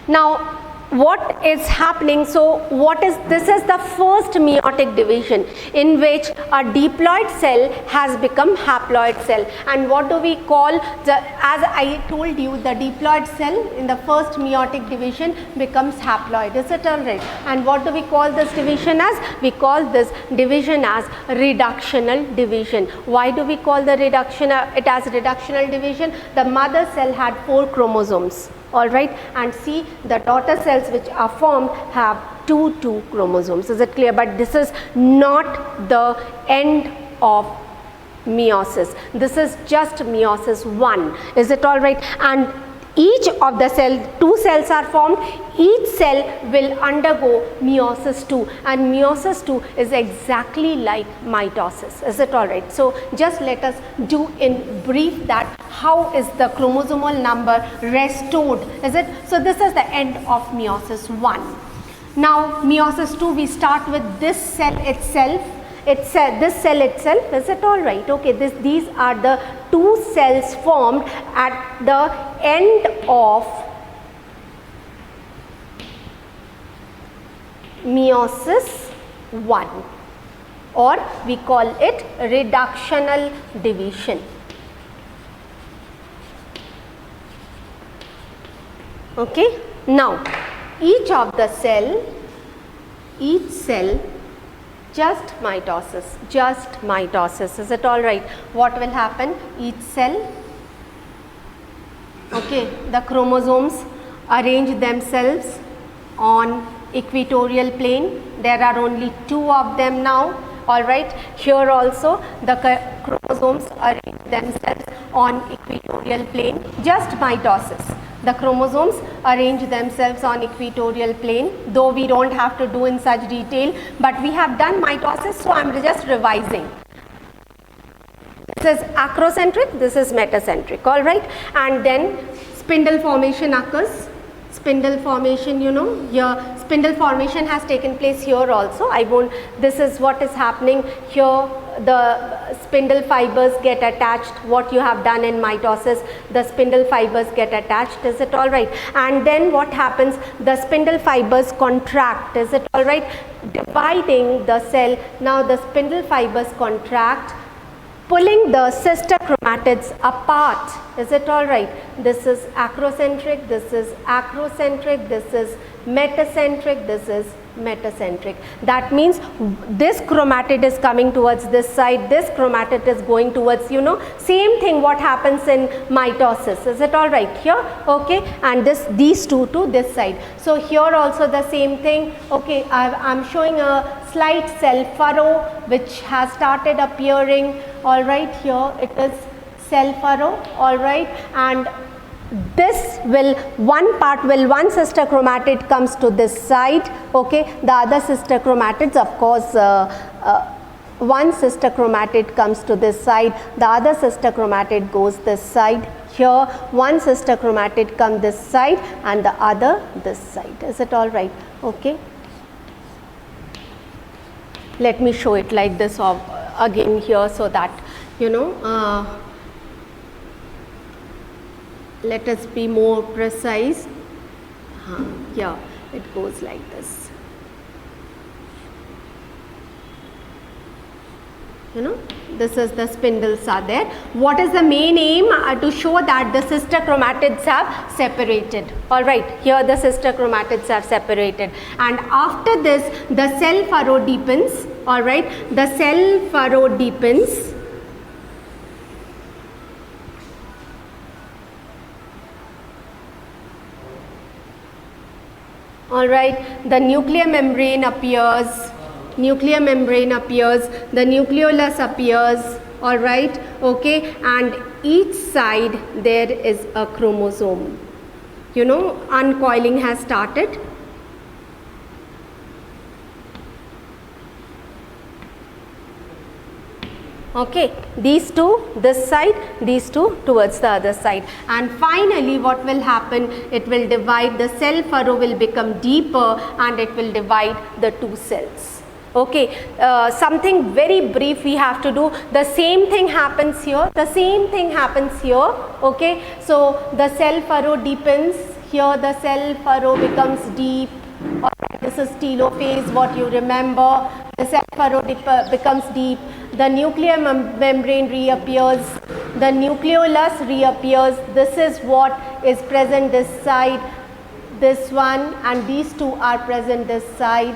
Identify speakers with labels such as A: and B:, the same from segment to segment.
A: Now what is happening, so this is the first meiotic division in which a diploid cell has become haploid cell. And what do we call as I told you, the diploid cell in the first meiotic division becomes haploid, is it alright? And what do we call this division as? We call this division as reductional division. Why do we call the it as reductional division? The mother cell had 4 chromosomes. Alright, and see, the daughter cells which are formed have 2 chromosomes. Is it clear? But this is not the end of meiosis. This is just meiosis 1. Is it alright? And each of the 2 cells are formed. Each cell will undergo meiosis 2, and meiosis 2 is exactly like mitosis. Is it alright? So just let us do in brief that how is the chromosomal number restored, is it? So this is the end of meiosis 1. Now meiosis 2, we start with this cell itself. This cell itself, is it alright? Okay, these are the 2 cells formed at the end of meiosis 1, or we call it reductional division. Okay, now each cell, just mitosis, is it alright? What will happen? Each cell, okay, the chromosomes arrange themselves on equatorial plane. There are only 2 of them now. Alright, here also the chromosomes arrange themselves on equatorial plane, just mitosis. The chromosomes arrange themselves on equatorial plane, though we don't have to do in such detail, but we have done mitosis, so I am just revising. This is acrocentric, this is metacentric, alright. And then spindle formation occurs. Spindle formation, you know, here spindle formation has taken place here also. This is what is happening here. The spindle fibers get attached. What you have done in mitosis, the spindle fibers get attached. Is it all right? And then what happens? The spindle fibers contract. Is it all right? Dividing the cell. Now the spindle fibers contract, pulling the sister chromatids apart. Is it all right? This is acrocentric, this is acrocentric, this is metacentric, this is metacentric. That means this chromatid is coming towards this side, this chromatid is going towards, you know, same thing what happens in mitosis. Is it all right here? Okay, and these 2 to this side. So here also the same thing. Okay, I'm showing a slight cell furrow which has started appearing. All right, here it is cell furrow. All right, and this will one sister chromatid comes to this side. Okay, the other sister chromatids, of course, one sister chromatid comes to this side, the other sister chromatid goes this side. Here one sister chromatid comes this side and the other this side. Is it all right? Okay, let me show it like this again here, so that you know, let us be more precise. Here it goes like this, you know, this is the spindles are there. What is the main aim? To show that the sister chromatids have separated. All right, here the sister chromatids have separated, and after this the cell furrow deepens. All right, the cell furrow deepens. All right, the nuclear membrane appears, the nucleolus appears. All right, okay, and each side there is a chromosome. You know, uncoiling has started. Okay, these 2 this side, these 2 towards the other side, and finally what will happen? It will divide, the cell furrow will become deeper and it will divide the 2 cells. Okay, something very brief we have to do. The same thing happens here, the same thing happens here. Okay, so the cell furrow deepens here the cell furrow becomes deep. This is telophase, what you remember. The cell furrow becomes deep. The nuclear membrane reappears. The nucleolus reappears. This is what is present this side, this one, and these two are present this side.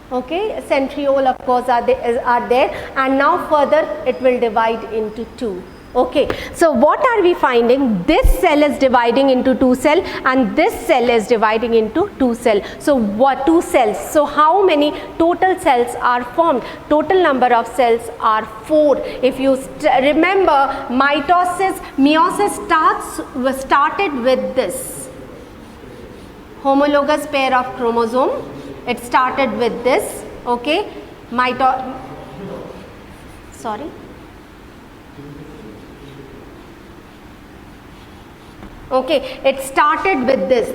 A: Okay, centriole of course are there, and now further it will divide into two. Okay, so what are we finding? This cell is dividing into two cell and this cell is dividing into two cell. So what, two cells? So how many total cells are formed? Total number of cells are 4. If you remember, meiosis started with this homologous pair of chromosome. It started with this, okay, okay, it started with this,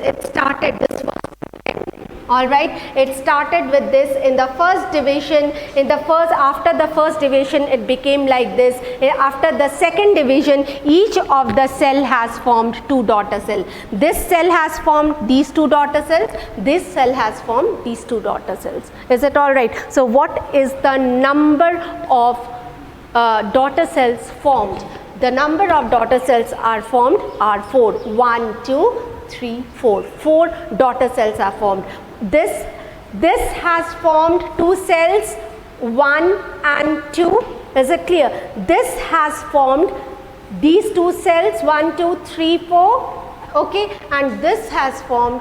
A: alright, it started with this in the first division, after the first division it became like this. After the second division, each of the cell has formed 2 daughter cells. This cell has formed these 2 daughter cells, this cell has formed these 2 daughter cells. Is it alright? So what is the number of daughter cells formed? The number of daughter cells are formed are 4. 1, 2, 3, 4. 4 daughter cells are formed. This has formed 2 cells, 1 and 2. Is it clear? This has formed these 2 cells, 1, 2, 3, 4. Okay, and this has formed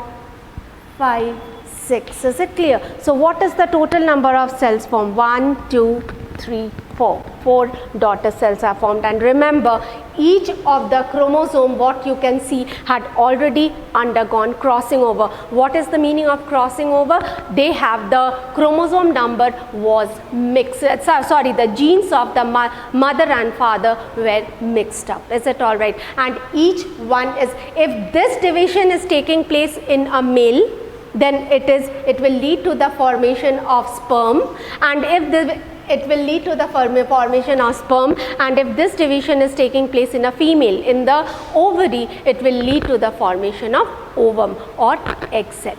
A: 5, 6. Is it clear? So what is the total number of cells formed? 1, 2, 3, 4. 4 daughter cells are formed, and remember, each of the chromosome, what you can see, had already undergone crossing over. What is the meaning of crossing over? They have the chromosome number was mixed, sorry, the genes of the mother and father were mixed up. Is it all right? And each one is, if this division is taking place in a male, then it will lead to the formation of sperm, and if it will lead to the formation of sperm, and if this division is taking place in a female, in the ovary, it will lead to the formation of ovum or egg cell.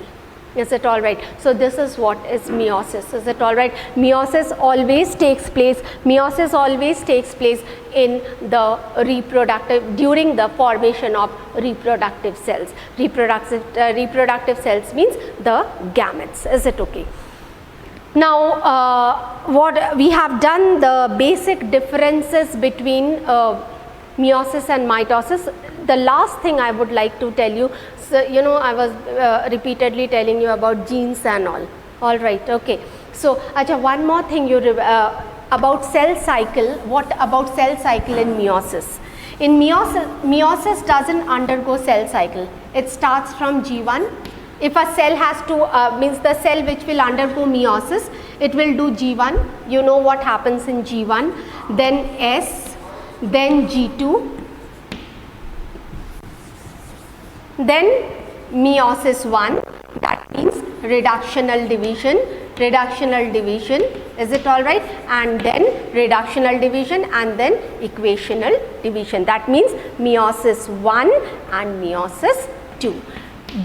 A: Is it all right? So this is what is meiosis. Is it all right? Meiosis always takes place in the during the formation of reproductive cells. Reproductive cells means the gametes. Is it okay? Now, what we have done, the basic differences between meiosis and mitosis. The last thing I would like to tell you, so, you know, I was repeatedly telling you about genes and all right, okay. So, one more thing about cell cycle. What about cell cycle in meiosis? In meiosis doesn't undergo cell cycle. It starts from G1. If a cell has to, means the cell which will undergo meiosis, it will do G1. You know what happens in G1, then S, then G2, then meiosis 1, that means reductional division, is it all right? And then reductional division, and then equational division. That means meiosis 1 and meiosis 2.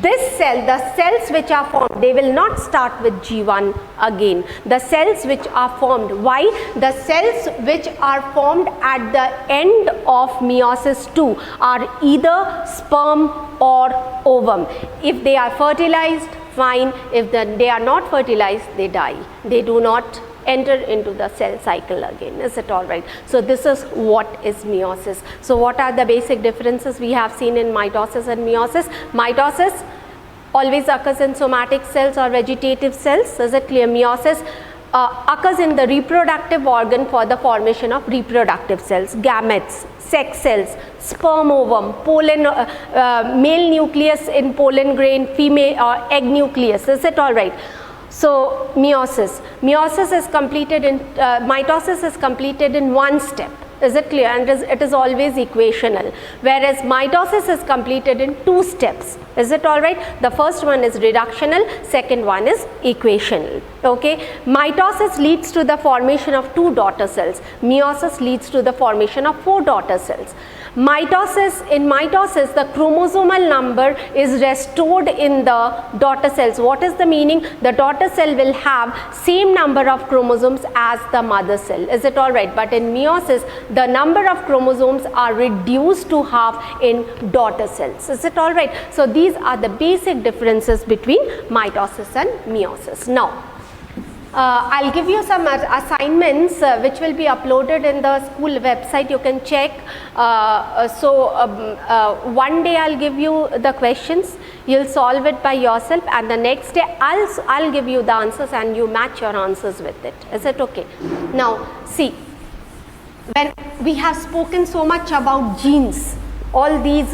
A: This cell, the cells which are formed, they will not start with G1 again. The cells which are formed, why? The cells which are formed at the end of meiosis 2 are either sperm or ovum. If they are fertilized, fine. If they are not fertilized, they die. They do not enter into the cell cycle again. Is it all right? So this is what is meiosis. So what are the basic differences we have seen in mitosis and meiosis? Mitosis always occurs in somatic cells or vegetative cells. Is it clear? Meiosis occurs in the reproductive organ for the formation of reproductive cells, gametes, sex cells, sperm ovum, pollen, male nucleus in pollen grain, female or egg nucleus. Is it all right? So meiosis is completed in, mitosis is completed in one step. Is it clear? And it is always equational, whereas mitosis is completed in 2 steps. Is it all right? The first one is reductional, second one is equational. Okay, mitosis leads to the formation of 2 daughter cells, meiosis leads to the formation of 4 daughter cells. In mitosis, the chromosomal number is restored in the daughter cells. What is the meaning? The daughter cell will have same number of chromosomes as the mother cell. Is it all right? But in meiosis, the number of chromosomes are reduced to half in daughter cells. Is it all right? So these are the basic differences between mitosis and meiosis. Now, I'll give you some assignments which will be uploaded in the school website. You can check. One day I'll give you the questions. You'll solve it by yourself, and the next day I'll give you the answers and you match your answers with it. Is it okay? Now, see, when we have spoken so much about genes, all these